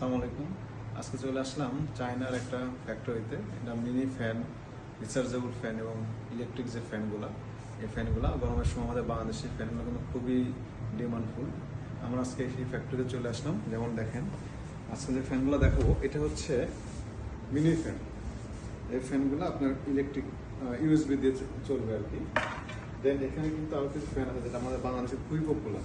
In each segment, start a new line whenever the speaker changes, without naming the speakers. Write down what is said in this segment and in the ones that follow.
আসসালামু আলাইকুম। আজকে চলে আসলাম চায়নার একটা ফ্যাক্টরিতে। এটা মিনি ফ্যান, রিচার্জেবল ফ্যান এবং ইলেকট্রিক যে ফ্যানগুলো, এই ফ্যানগুলো গরমের সময় আমাদের বাংলাদেশের ফ্যানগুলো কিন্তু খুবই ডিমান্ডফুল। আমরা আজকে সেই ফ্যাক্টরিতে চলে আসলাম। যেমন দেখেন, আজকে যে ফ্যানগুলো দেখাবো এটা হচ্ছে মিনি ফ্যান। এই ফ্যানগুলো আপনার ইলেকট্রিক ইউএসবি দিয়ে চলবে আর কি। দেন এখানে কিন্তু আরও কিছু ফ্যান আছে যেটা আমাদের বাংলাদেশে খুবই পপুলার।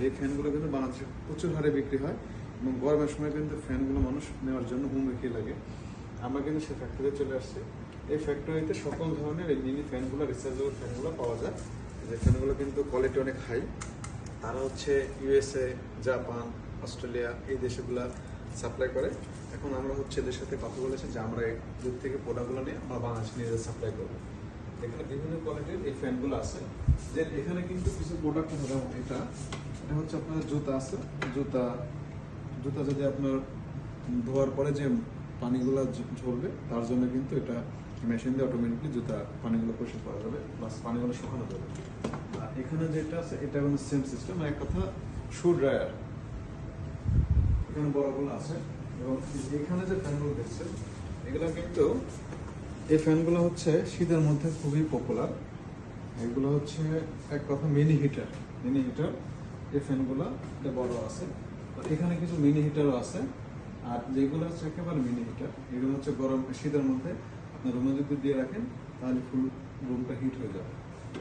এই ফ্যানগুলো কিন্তু বাংলাদেশে প্রচুর হারে বিক্রি হয় এবং গরমের সময় কিন্তু ফ্যানগুলো মানুষ নেওয়ার জন্য হুমকি লাগে। আমরা কিন্তু সেই ফ্যাক্টরিতে চলে আসছি। এই ফ্যাক্টরিতে সকল ধরনের এই মিনি ফ্যানগুলো, রিচার্জেবল ফ্যানগুলো পাওয়া যায়। যে ফ্যানগুলো কিন্তু কোয়ালিটি অনেক হাই। তারা হচ্ছে ইউএসএ, জাপান, অস্ট্রেলিয়া এই দেশগুলো সাপ্লাই করে। এখন আমরা হচ্ছে এদের সাথে কথা বলেছি যে আমরা এই দূর থেকে প্রোডাক্টগুলো নিয়ে আমরা বাংলাদেশে নিজে সাপ্লাই করবো। এখানে বিভিন্ন কোয়ালিটির এই ফ্যানগুলো আছে। যে এখানে কিন্তু কিছু প্রোডাক্ট আছে, যেমন এটা হচ্ছে আপনার জুতা আছে। জুতা যদি আপনার ধোয়ার পরে যে পানিগুলো ঝরবে তার জন্য কিন্তু এটা মেশিন দিয়ে অটোমেটিকলি জুতা পানিগুলো পরিষ্কার করা যাবে, প্লাস পানিগুলো শুকানো যাবে। আর এখানে যেটা আছে এটা কিন্তু সেম সিস্টেম, এক কথা শু ড্রায়ার এখানে বড়গুলো আছে। এবং এখানে যে ফ্যানগুলো দেখছেন এগুলো কিন্তু এই ফ্যানগুলো হচ্ছে শীতের মধ্যে খুবই পপুলার। এগুলো হচ্ছে এক কথা মিনি হিটার। এই ফ্যানগুলো এটা বড় আছে। তো এখানে কিছু মিনি হিটারও আছে। আর যেগুলো হচ্ছে একেবারে মিনি হিটার, এগুলো হচ্ছে গরম শীতের মধ্যে আপনার রুমে যদি দিয়ে রাখেন তাহলে ফুল রুমটা হিট হয়ে যাবে,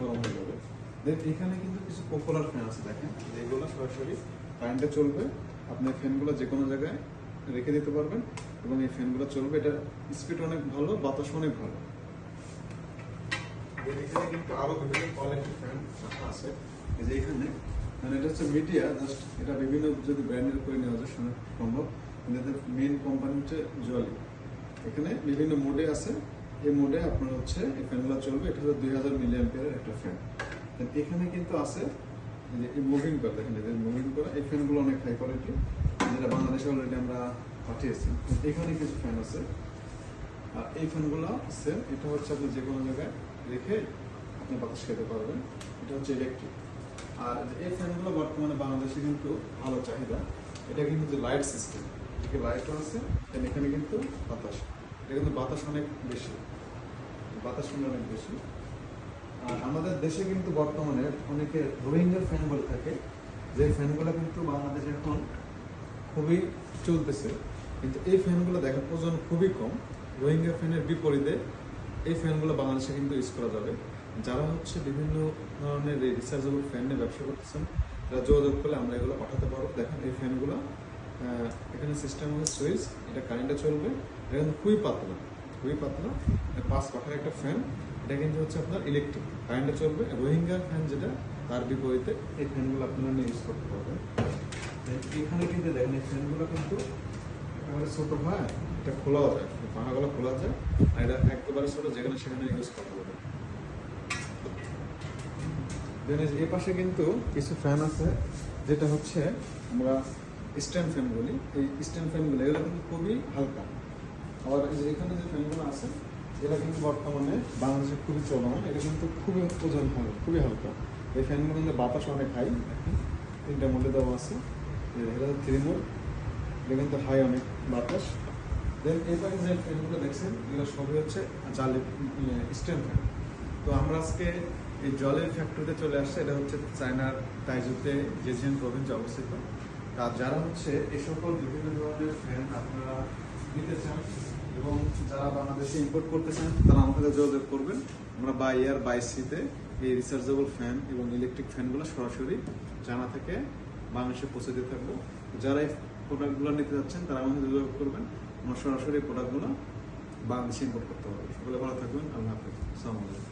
গরম হয়ে যাবে। দেন এখানে কিন্তু কিছু পপুলার ফ্যান আছে দেখেন, যেগুলো সরাসরি কারেন্টে চলবে। আপনার ফ্যানগুলো যে কোনো জায়গায় রেখে দিতে পারবেন এবং এই ফ্যানগুলো চলবে। এটা স্পিড অনেক ভালো, বাতাস অনেক ভালো। এখানে কিন্তু আরো বিভিন্ন কোয়ালিটির ফ্যান আছে। এই যে এখানে মানে এটা হচ্ছে মিডিয়া, জাস্ট এটা বিভিন্ন যদি ব্র্যান্ডের করে নেওয়া যায় সম্ভব। এদের মেইন কোম্পানি হচ্ছে জলি। এখানে বিভিন্ন মোডে আছে। এই মোডে আপনার হচ্ছে এই ফ্যানগুলো চলবে। এটা হচ্ছে 2000 মিলি অ্যাম্পিয়ারের একটা ফ্যান। এখানে কিন্তু আছে যে এই মুভিং করা, দেখেন এদের মুভিং করা এই ফ্যানগুলো অনেক হাই কোয়ালিটি, যেটা বাংলাদেশে অলরেডি আমরা পাঠিয়েছি। এখানে কিছু ফ্যান আছে। আর এই ফ্যানগুলো আছে, এটা হচ্ছে আপনি যে কোনো জায়গায় রেখে আপনি বাতাস খেতে পারবেন। এটা হচ্ছে ইলেকট্রিক। আর এই ফ্যানগুলো বর্তমানে বাংলাদেশে কিন্তু ভালো চাহিদা। এটা কিন্তু যে লাইট সিস্টেম, লাইটও আছে। এখানে কিন্তু বাতাস, এটা কিন্তু বাতাস অনেক বেশি, অনেক বেশি। আর আমাদের দেশে কিন্তু বর্তমানে অনেকে রোহিঙ্গা ফ্যান বলে থাকে, যে ফ্যানগুলো কিন্তু বাংলাদেশে এখন খুবই চলতেছে। কিন্তু এই ফ্যানগুলো দেখেন ওজন খুবই কম। রোহিঙ্গা ফ্যানের বিপরীতে এই ফ্যানগুলো বাংলাদেশে কিন্তু ইউজ করা যাবে। যারা হচ্ছে বিভিন্ন ধরনের রিচার্জেবল ফ্যান নিয়ে ব্যবসা করতেছেন তারা যোগাযোগ করলে আমরা এগুলো পাঠাতে পারবো। দেখেন এই ফ্যানগুলো, এখানে সিস্টেম হচ্ছে সুইচ, এটা কারেন্টে চলবে। এটা কিন্তু খুবই পাতলা, 5 কাঠার একটা ফ্যান। এটা কিন্তু হচ্ছে আপনার ইলেকট্রিক, কারেন্টে চলবে। রোহিঙ্গা ফ্যান যেটা, তার বিপরীতে এই ফ্যানগুলো আপনারা নিয়ে ইউজ করতে পারবেন। এখানে কিন্তু দেখেন এই ফ্যানগুলো কিন্তু একেবারে ছোট হয়, এটা খোলাও যায়, পাখাগুলো খোলা যায়। আর এটা একেবারে ছোট, যেখানে সেখানে ইউজ করতে পারবেন। দেন এই পাশে কিন্তু কিছু ফ্যান আছে, যেটা হচ্ছে আমরা স্ট্যান্ড ফ্যান বলি। এই স্ট্যান্ড ফ্যানগুলো এগুলো কিন্তু খুবই হালকা। আবার এই যে এখানে যে ফ্যানগুলো আছে এগুলো কিন্তু বর্তমানে বাংলাদেশে খুবই চলমান। এটা কিন্তু খুবই ওজন হয়, খুবই হালকা। এই ফ্যানগুলো কিন্তু বাতাস অনেক হাই। দেখেন 3টা মোডে দেওয়া আছে। এটা 3 মোড, এটা কিন্তু হাই অনেক বাতাস। দেন এরপরে যে ফ্যানগুলো দেখছেন এগুলো সবই হচ্ছে জালি স্ট্যান্ড ফ্যান। তো আমরা আজকে এই জলের ফ্যাক্টরিতে চলে আসছে। এটা হচ্ছে চায়নার তাইজুতে জেজিয়ান প্রভিন্সে অবস্থিত। আর যারা হচ্ছে এই সকল বিভিন্ন ধরনের ফ্যান আপনারা নিতে চান এবং যারা বাংলাদেশে ইম্পোর্ট করতে চান তারা আমাদের যোগাযোগ করবেন। আমরা বাই এয়ার বাই সিতে এই রিচার্জেবল ফ্যান এবং ইলেকট্রিক ফ্যানগুলো সরাসরি চায়না থেকে বাংলাদেশে পৌঁছে দিয়ে থাকবো। যারা এই প্রোডাক্টগুলো নিতে যাচ্ছেন তারা আমাদের যোগাযোগ করবেন। আমরা সরাসরি প্রোডাক্টগুলো বাংলাদেশে ইম্পোর্ট করতে পারবো। সকলে ভালো থাকবেন। আল্লাহ হাফেজ। আসসালামু আলাইকুম।